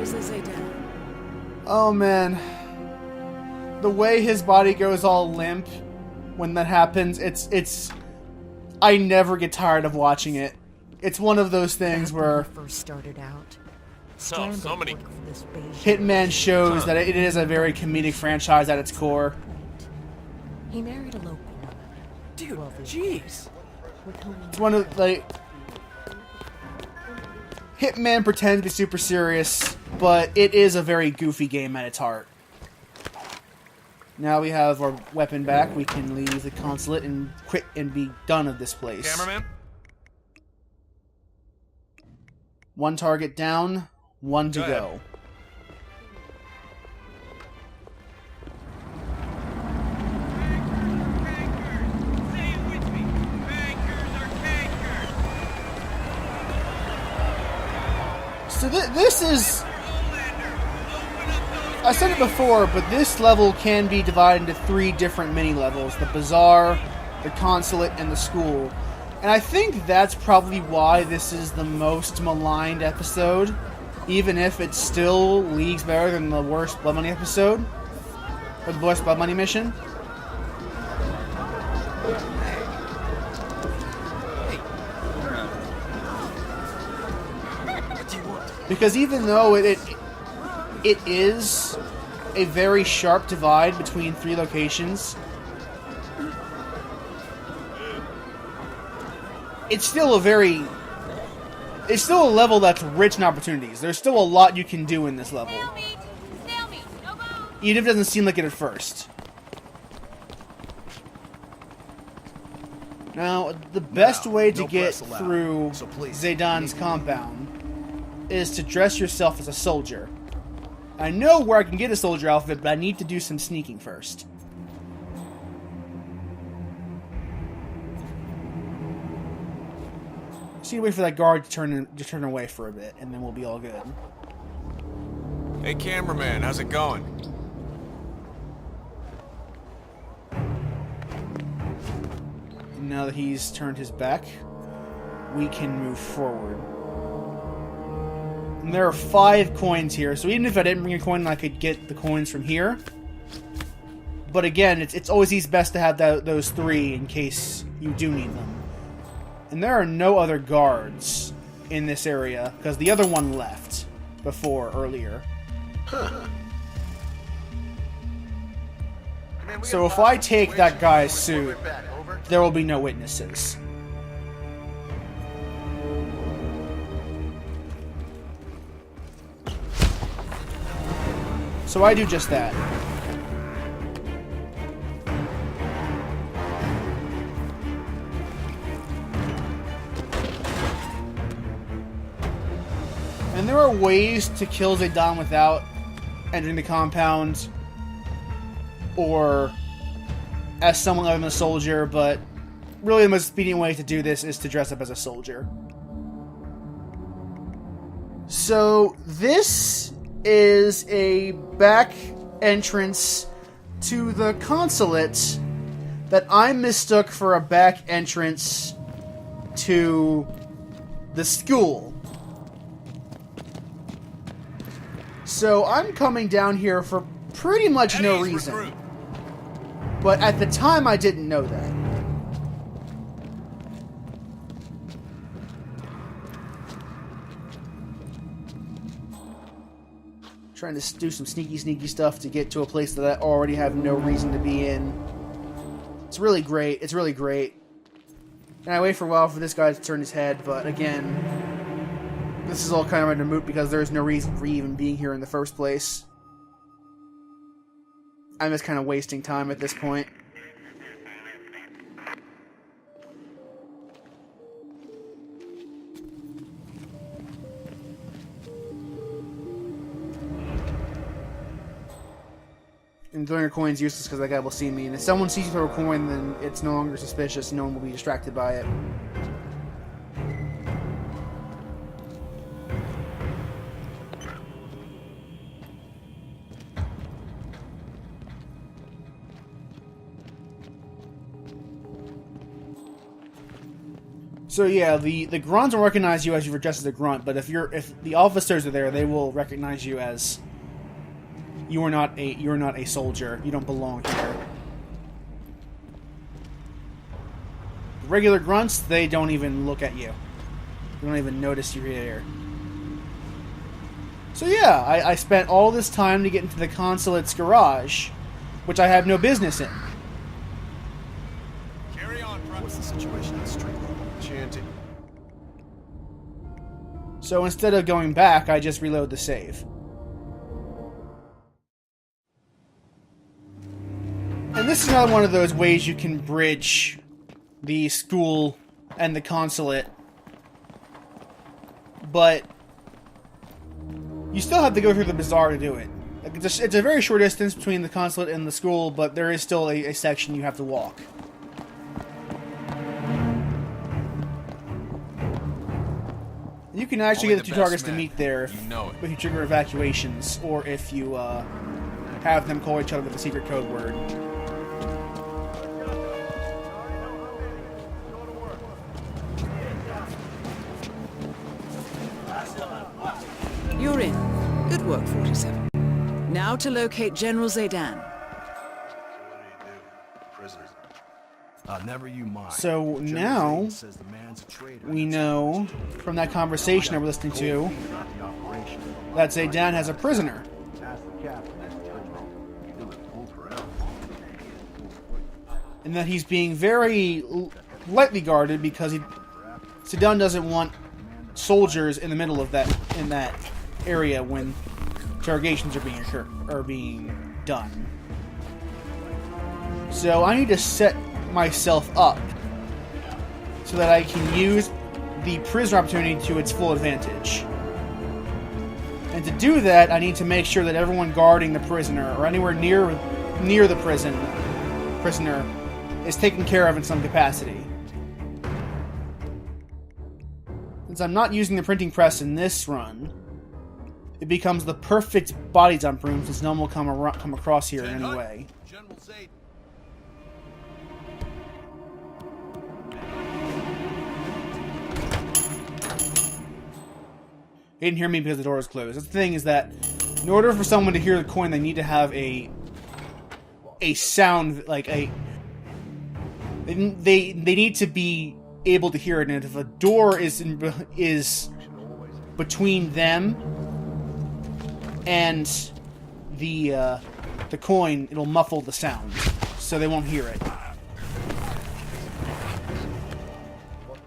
Seriously, Zayden. Oh man. The way his body goes all limp when that happens, it's I never get tired of watching it. It's one of those things where first started out. So many. Hitman shows that it is a very comedic franchise at its core. He married a local woman. Dude, jeez. It's one of Hitman pretends to be super serious, but it is a very goofy game at its heart. Now we have our weapon back. We can leave the consulate and quit and be done of this place. Cameraman? One target down, one to go. So this is... I said it before, but this level can be divided into 3 different mini-levels. The Bazaar, the Consulate, and the School. And I think that's probably why this is the most maligned episode. Even if it's still leagues better than the worst Blood Money episode. Or the worst Blood Money mission. Because even though it is a very sharp divide between 3 locations, it's still a level that's rich in opportunities. There's still a lot you can do in this level. Even if it doesn't seem like it at first. Now, the best way to get through Zaydan's compound is to dress yourself as a soldier. I know where I can get a soldier outfit, but I need to do some sneaking first. Just need to wait for that guard to turn away for a bit, and then we'll be all good. Hey, cameraman, how's it going? And now that he's turned his back, we can move forward. And there are 5 coins here, so even if I didn't bring a coin, I could get the coins from here. But again, it's always best to have those 3 in case you do need them. And there are no other guards in this area, because the other one left earlier. Huh. So if I take that guy's suit, there will be no witnesses. So I do just that. And there are ways to kill Zaydan without entering the compound or as someone other than a soldier, but really the most expedient way to do this is to dress up as a soldier. So this is a back entrance to the consulate that I mistook for a back entrance to the school. So I'm coming down here for pretty much no reason. But at the time I didn't know that. Trying to do some sneaky stuff to get to a place that I already have no reason to be in. It's really great. It's really great. And I wait for a while for this guy to turn his head, but again, this is all kind of under moot because there's no reason for even being here in the first place. I'm just kind of wasting time at this point. And throwing a coin is useless because that guy will see me. And if someone sees you throw a coin, then it's no longer suspicious. No one will be distracted by it. So yeah, the grunts will recognize you as you're dressed as a grunt, but if the officers are there, they will recognize you as you're not a soldier. You don't belong here. The regular grunts, they don't even look at you. They don't even notice you're here. So yeah, I spent all this time to get into the consulate's garage, which I have no business in. Carry on, What's the situation at street level? Chanting. So instead of going back, I just reload the save. And this is another one of those ways you can bridge the school and the consulate. But you still have to go through the bazaar to do it. Like, it's a very short distance between the consulate and the school, but there is still a section you have to walk. You can actually Only get the two the best targets to men. meet there You know it. if you trigger evacuations, or if you have them call each other with a secret code word. You're in. Good work, 47. Now to locate General Zaydan. Prisoners. Never you mind. So General now Zayden says the man's a traitor. we know from that conversation I was listening to The operation. that Zaydan has a prisoner. Ask the captain. He'll have pulled forever. And that he's being very lightly guarded because Zaydan doesn't want soldiers in the middle of that area when interrogations are being done. So I need to set myself up so that I can use the prisoner opportunity to its full advantage. And to do that, I need to make sure that everyone guarding the prisoner or anywhere near the prisoner is taken care of in some capacity. Since I'm not using the printing press in this run, it becomes the perfect body dump room since no one will come across here in any way. General Zayden. He didn't hear me because the door was closed. The thing is that in order for someone to hear the coin, they need to have a sound, like a... They need to be able to hear it, and if a door is between them and the coin, it'll muffle the sound, so they won't hear it.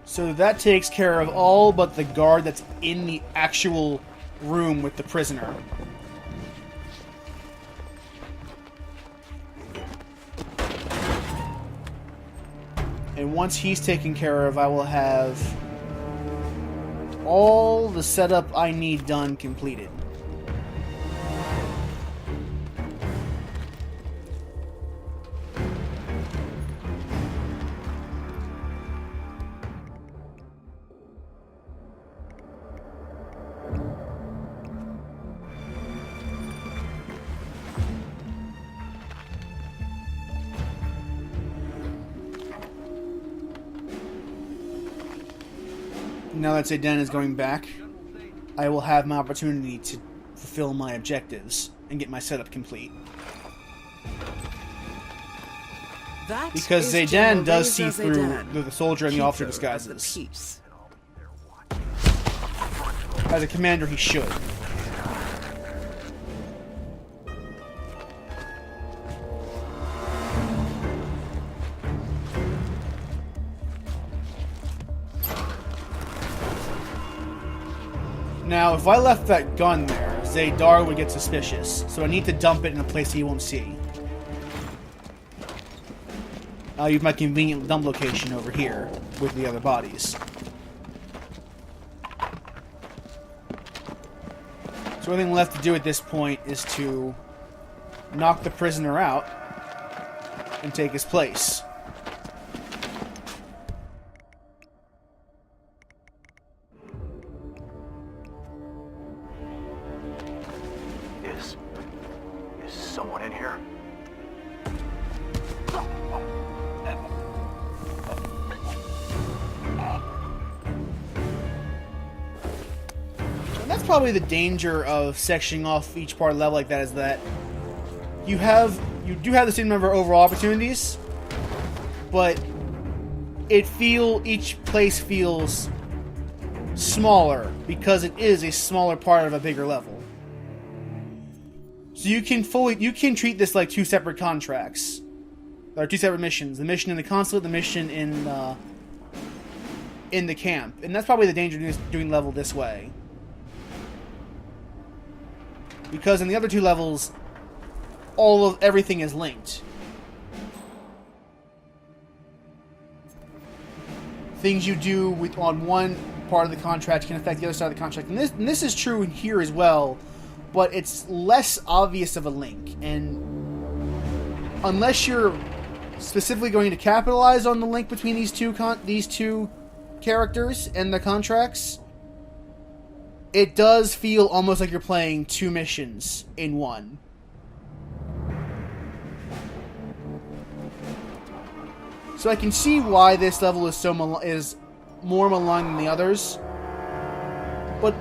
So that takes care of all but the guard that's in the actual room with the prisoner. And once he's taken care of, I will have all the setup I need done completed. Now that Zayden is going back, I will have my opportunity to fulfill my objectives and get my setup complete. That Because is Zayden General does see Reza through Zaydan, the soldier and the officer keeper of the disguises. peace. As a commander, he should. Now, if I left that gun there, Zaydar would get suspicious, so I need to dump it in a place he won't see. I'll use my convenient dump location over here with the other bodies. So the only thing left to do at this point is to knock the prisoner out and take his place. Is someone in here? probably the danger of sectioning off each part of the level like that, is that you do have the same number of overall opportunities, but each place feels smaller because it is a smaller part of a bigger level. So you can treat this like two separate contracts, or two separate missions: the mission in the consulate, the mission in the camp, and that's probably the danger of doing level this way. Because in the other two levels, everything is linked. Things you do on one part of the contract can affect the other side of the contract, and this is true in here as well, but it's less obvious of a link. And unless you're specifically going to capitalize on the link between these two characters and the contracts, it does feel almost like you're playing two missions in one. So I can see why this level is more maligned than the others. But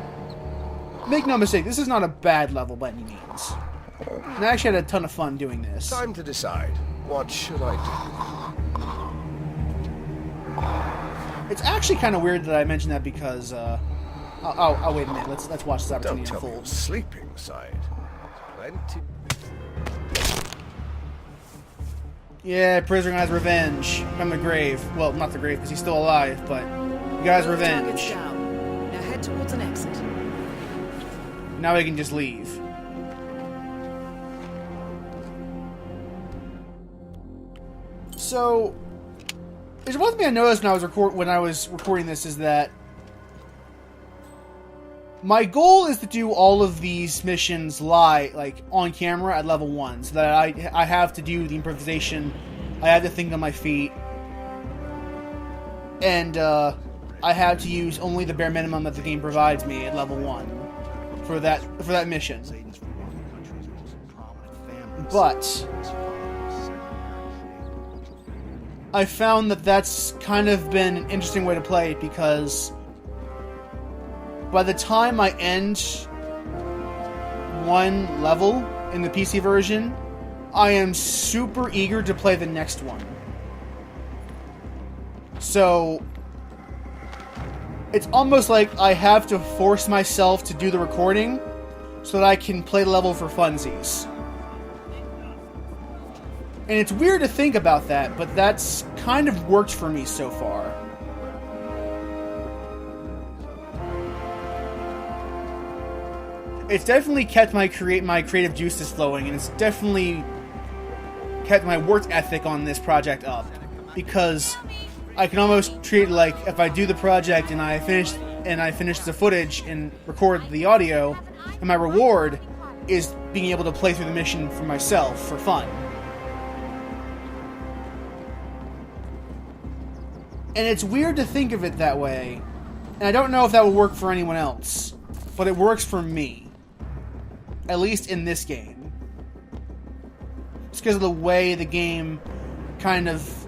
make no mistake, this is not a bad level by any means. And I actually had a ton of fun doing this. Time to decide. What should I do? It's actually kind of weird that I mentioned that because, oh, wait a minute. Let's watch this opportunity Don't tell me you're unfold. sleeping, side. Plenty. Yeah, prisoner has revenge from the grave. Well, not the grave because he's still alive, but he got his Target's revenge. down. Now head towards an exit. Now he can just leave. So, there's one thing I noticed when I was recording this is that my goal is to do all of these missions live, like on camera at level 1, so that I have to do the improvisation, I have to think on my feet, and I have to use only the bare minimum that the game provides me at level 1 for that mission. But I found that that's kind of been an interesting way to play it, because by the time I end one level in the PC version, I am super eager to play the next one. So it's almost like I have to force myself to do the recording so that I can play the level for funsies. And it's weird to think about that, but that's kind of worked for me so far. It's definitely kept my creative juices flowing, and it's definitely kept my work ethic on this project up. Because I can almost treat it like if I do the project and I finish the footage and record the audio, and my reward is being able to play through the mission for myself for fun. And it's weird to think of it that way, and I don't know if that will work for anyone else, but it works for me. At least in this game. It's because of the way the game kind of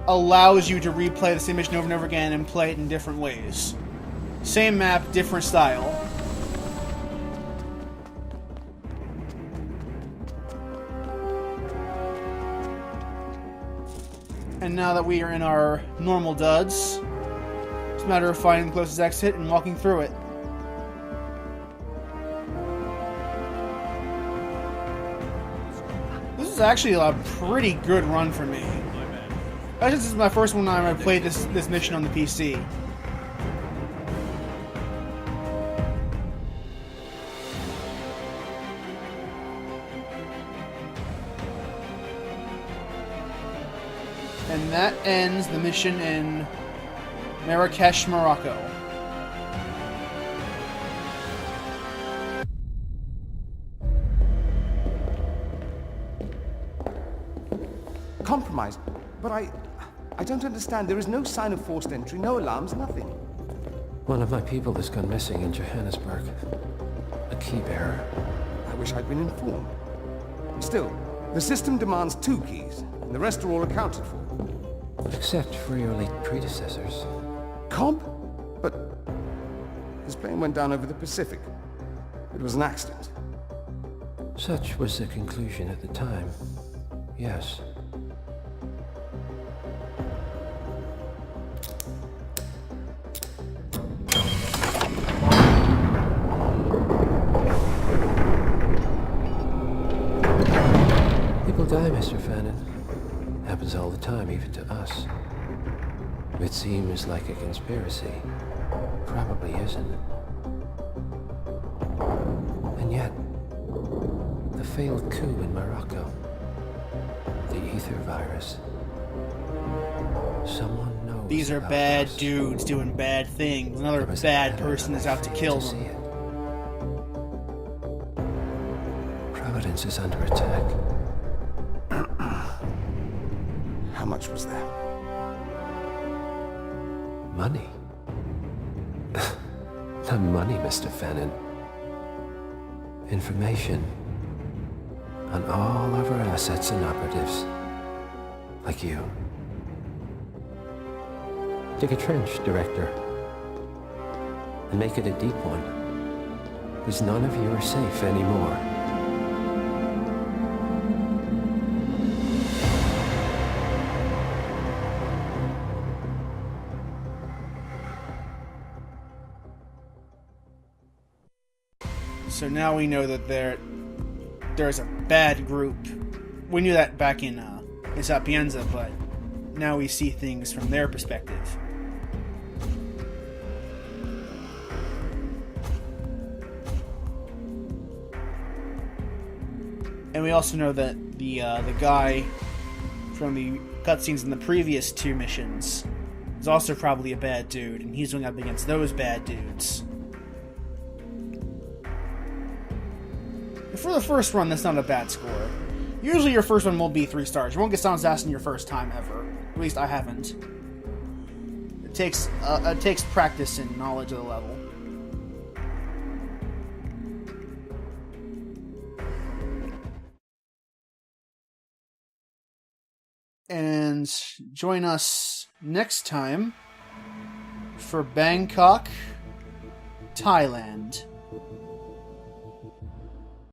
allows you to replay the same mission over and over again and play it in different ways. Same map, different style. And now that we are in our normal duds, it's a matter of finding the closest exit and walking through it. This is actually a pretty good run for me. Actually, this is my first one time I played this mission on the PC. And that ends the mission in Marrakesh, Morocco. Compromised, but I don't understand. There is no sign of forced entry, no alarms, nothing. One of my people has gone missing in Johannesburg. A key bearer. I wish I'd been informed. Still, the system demands 2 keys, and the rest are all accounted for. Except for your late predecessors. Cobb? But His plane went down over the Pacific. It was an accident. Such was the conclusion at the time. Yes. People die, Mr. Fannin. Happens all the time, even to us. It seems like a conspiracy. Probably isn't. And yet, the failed coup in Morocco, the ether virus. Someone knows. These are about bad us. dudes doing bad things. Another There was a bad pattern person and is I out to failed kill see them. it. Providence is under attack. How much was there? Money. Not money, Mr. Fannin. Information on all of our assets and operatives. Like you. Dig a trench, Director. And make it a deep one. Because none of you are safe anymore. So now we know that there's a bad group. We knew that back in Sapienza, but now we see things from their perspective. And we also know that the guy from the cutscenes in the previous two missions is also probably a bad dude, and he's going up against those bad dudes. For the first run, that's not a bad score. Usually your first one will be 3 stars. You won't get sound assassin your first time ever. At least I haven't. It takes practice and knowledge of the level. And join us next time for Bangkok, Thailand.